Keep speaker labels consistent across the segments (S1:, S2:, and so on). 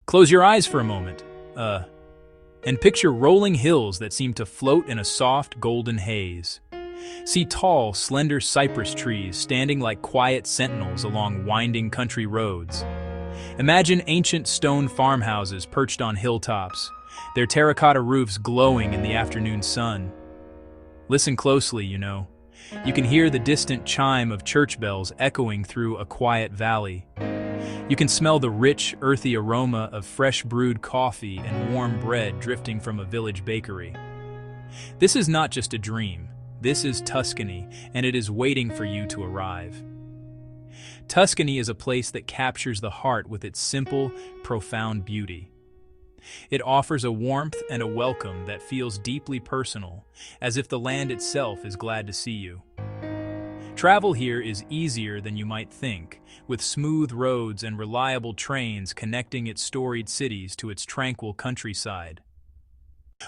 S1: Close your eyes for a moment, and picture rolling hills that seem to float in a soft, golden haze. See tall, slender cypress trees standing like quiet sentinels along winding country roads. Imagine ancient stone farmhouses perched on hilltops, their terracotta roofs glowing in the afternoon sun. Listen closely, You can hear the distant chime of church bells echoing through a quiet valley. You can smell the rich, earthy aroma of fresh brewed coffee and warm bread drifting from a village bakery. This is not just a dream. This is Tuscany, and it is waiting for you to arrive. Tuscany is a place that captures the heart with its simple, profound beauty. It offers a warmth and a welcome that feels deeply personal, as if the land itself is glad to see you. Travel here is easier than you might think, with smooth roads and reliable trains connecting its storied cities to its tranquil countryside.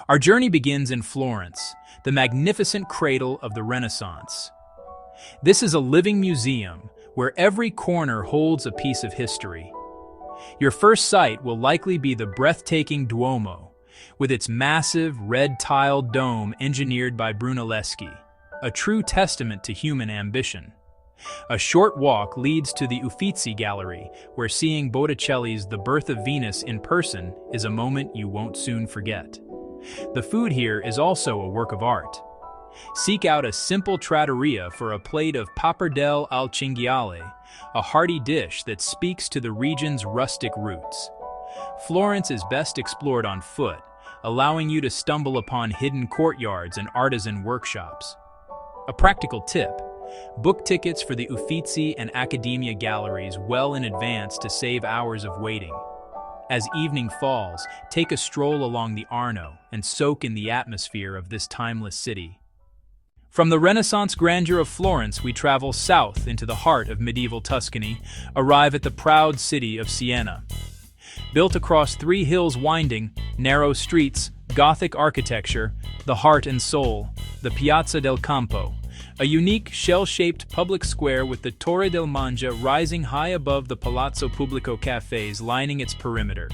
S1: Our journey begins in Florence, the magnificent cradle of the Renaissance. This is a living museum where every corner holds a piece of history. Your first sight will likely be the breathtaking Duomo, with its massive red-tiled dome engineered by Brunelleschi, a true testament to human ambition. A short walk leads to the Uffizi Gallery, where seeing Botticelli's The Birth of Venus in person is a moment you won't soon forget. The food here is also a work of art. Seek out a simple trattoria for a plate of pappardelle al cinghiale, a hearty dish that speaks to the region's rustic roots. Florence is best explored on foot, allowing you to stumble upon hidden courtyards and artisan workshops. A practical tip: book tickets for the Uffizi and Accademia galleries well in advance to save hours of waiting. As evening falls, take a stroll along the Arno and soak in the atmosphere of this timeless city. From the Renaissance grandeur of Florence, we travel south into the heart of medieval Tuscany, arrive at the proud city of Siena. Built across three hills winding, narrow streets, Gothic architecture, the heart and soul, the Piazza del Campo, a unique shell-shaped public square with the Torre del Mangia rising high above the Palazzo Pubblico cafes lining its perimeter.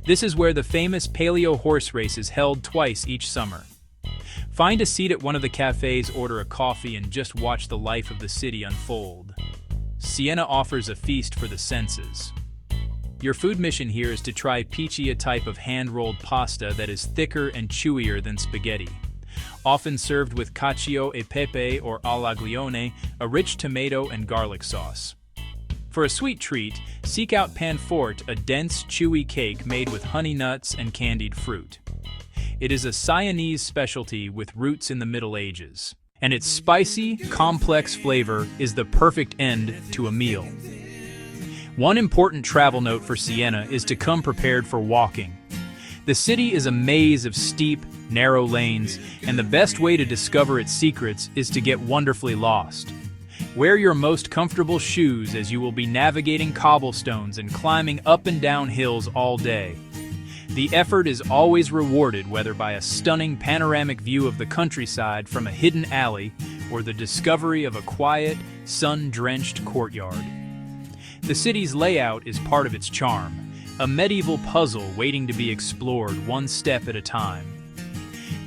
S1: This is where the famous paleo horse race is held twice each summer. Find a seat at one of the cafes, order a coffee, and just watch the life of the city unfold. Siena offers a feast for the senses. Your food mission here is to try pici, a type of hand-rolled pasta that is thicker and chewier than spaghetti. Often served with cacio e pepe or all'aglione, a rich tomato and garlic sauce. For a sweet treat, seek out panforte, a dense, chewy cake made with honey nuts and candied fruit. It is a Sienese specialty with roots in the Middle Ages, and its spicy, complex flavor is the perfect end to a meal. One important travel note for Siena is to come prepared for walking. The city is a maze of steep, narrow lanes, and the best way to discover its secrets is to get wonderfully lost. Wear your most comfortable shoes, as you will be navigating cobblestones and climbing up and down hills all day. The effort is always rewarded, whether by a stunning panoramic view of the countryside from a hidden alley or the discovery of a quiet, sun-drenched courtyard. The city's layout is part of its charm, a medieval puzzle waiting to be explored one step at a time.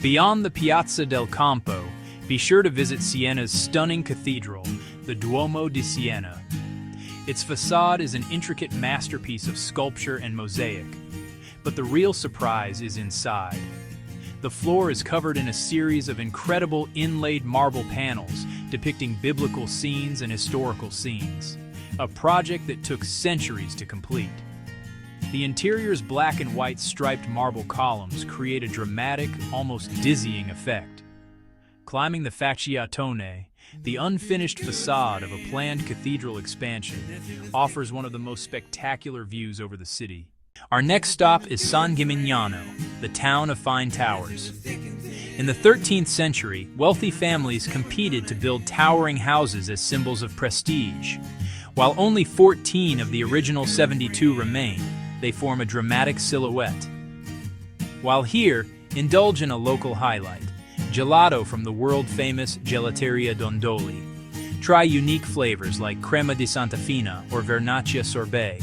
S1: Beyond the Piazza del Campo, be sure to visit Siena's stunning cathedral, the Duomo di Siena. Its facade is an intricate masterpiece of sculpture and mosaic. But the real surprise is inside. The floor is covered in a series of incredible inlaid marble panels depicting biblical scenes and historical scenes, a project that took centuries to complete. The interior's black and white striped marble columns create a dramatic, almost dizzying effect. Climbing the Facciatone, the unfinished facade of a planned cathedral expansion, offers one of the most spectacular views over the city. Our next stop is San Gimignano, the town of fine towers. In the 13th century, wealthy families competed to build towering houses as symbols of prestige. While only 14 of the original 72 remain, they form a dramatic silhouette. While here, indulge in a local highlight, gelato from the world-famous Gelateria Dondoli. Try unique flavors like crema di Santa Fina or vernaccia sorbet.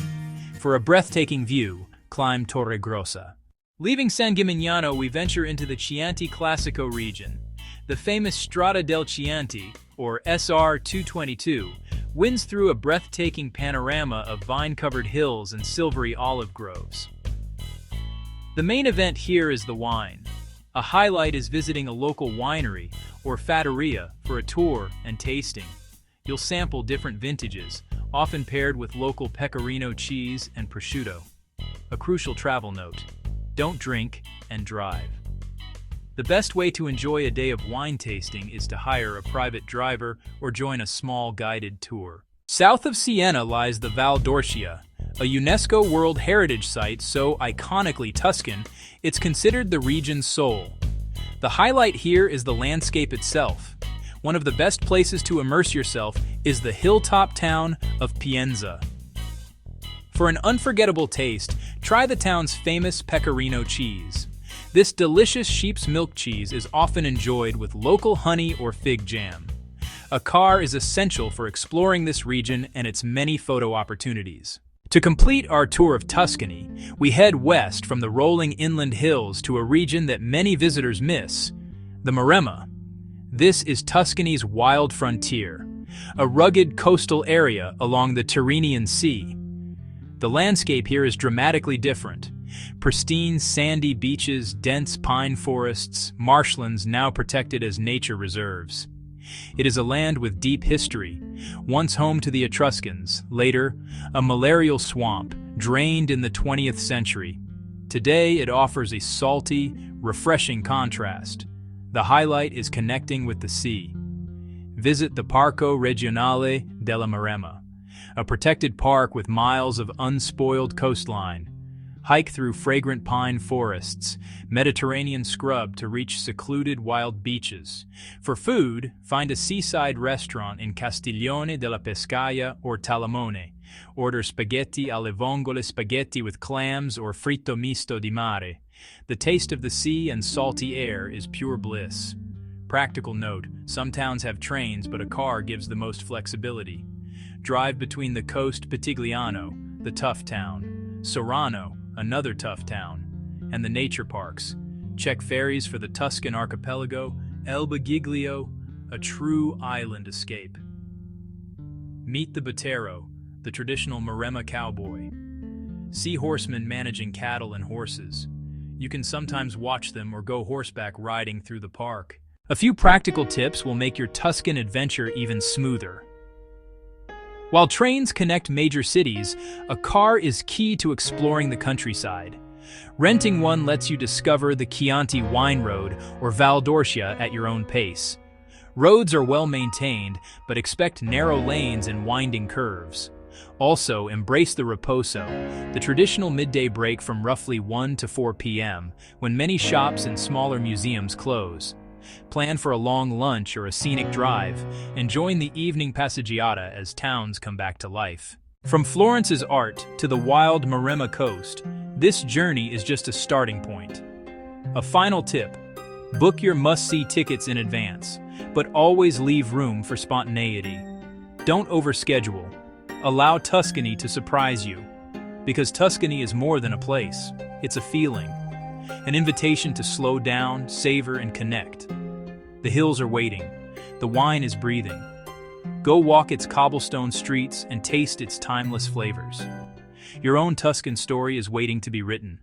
S1: For a breathtaking view, climb Torre Grossa. Leaving San Gimignano, we venture into the Chianti Classico region. The famous Strada del Chianti, or SR 222, winds through a breathtaking panorama of vine-covered hills and silvery olive groves. The main event here is the wine. A highlight is visiting a local winery or fattoria for a tour and tasting. You'll sample different vintages, often paired with local pecorino cheese and prosciutto. A crucial travel note: don't drink and drive. The best way to enjoy a day of wine tasting is to hire a private driver or join a small guided tour. South of Siena lies the Val d'Orcia, a UNESCO World Heritage Site so iconically Tuscan, it's considered the region's soul. The highlight here is the landscape itself. One of the best places to immerse yourself is the hilltop town of Pienza. For an unforgettable taste, try the town's famous pecorino cheese. This delicious sheep's milk cheese is often enjoyed with local honey or fig jam. A car is essential for exploring this region and its many photo opportunities. To complete our tour of Tuscany, we head west from the rolling inland hills to a region that many visitors miss, the Maremma. This is Tuscany's wild frontier, a rugged coastal area along the Tyrrhenian Sea. The landscape here is dramatically different. Pristine sandy beaches, dense pine forests, marshlands now protected as nature reserves. It is a land with deep history, once home to the Etruscans, later a malarial swamp, drained in the 20th century. Today it offers a salty, refreshing contrast. The highlight is connecting with the sea. Visit the Parco Regionale della Maremma, a protected park with miles of unspoiled coastline. Hike through fragrant pine forests, Mediterranean scrub to reach secluded wild beaches. For food, find a seaside restaurant in Castiglione della Pescaia or Talamone. Order spaghetti alle vongole, spaghetti with clams, or fritto misto di mare. The taste of the sea and salty air is pure bliss. Practical note: some towns have trains, but a car gives the most flexibility. Drive between the coast Pitigliano, the tough town, Sorano, another tough town, and the nature parks. Check ferries for the Tuscan archipelago, Elba Giglio, a true island escape. Meet the Botero, the traditional Maremma cowboy. See horsemen managing cattle and horses. You can sometimes watch them or go horseback riding through the park. A few practical tips will make your Tuscan adventure even smoother. While trains connect major cities, a car is key to exploring the countryside. Renting one lets you discover the Chianti Wine Road or Val d'Orcia at your own pace. Roads are well maintained, but expect narrow lanes and winding curves. Also, embrace the riposo, the traditional midday break from roughly 1 to 4 p.m., when many shops and smaller museums close. Plan for a long lunch or a scenic drive, and join the evening passeggiata as towns come back to life. From Florence's art to the wild Maremma coast, this journey is just a starting point. A final tip: book your must-see tickets in advance, but always leave room for spontaneity. Don't overschedule. Allow Tuscany to surprise you, because Tuscany is more than a place, it's a feeling. An invitation to slow down, savor, and connect. The hills are waiting. The wine is breathing. Go walk its cobblestone streets and taste its timeless flavors. Your own Tuscan story is waiting to be written.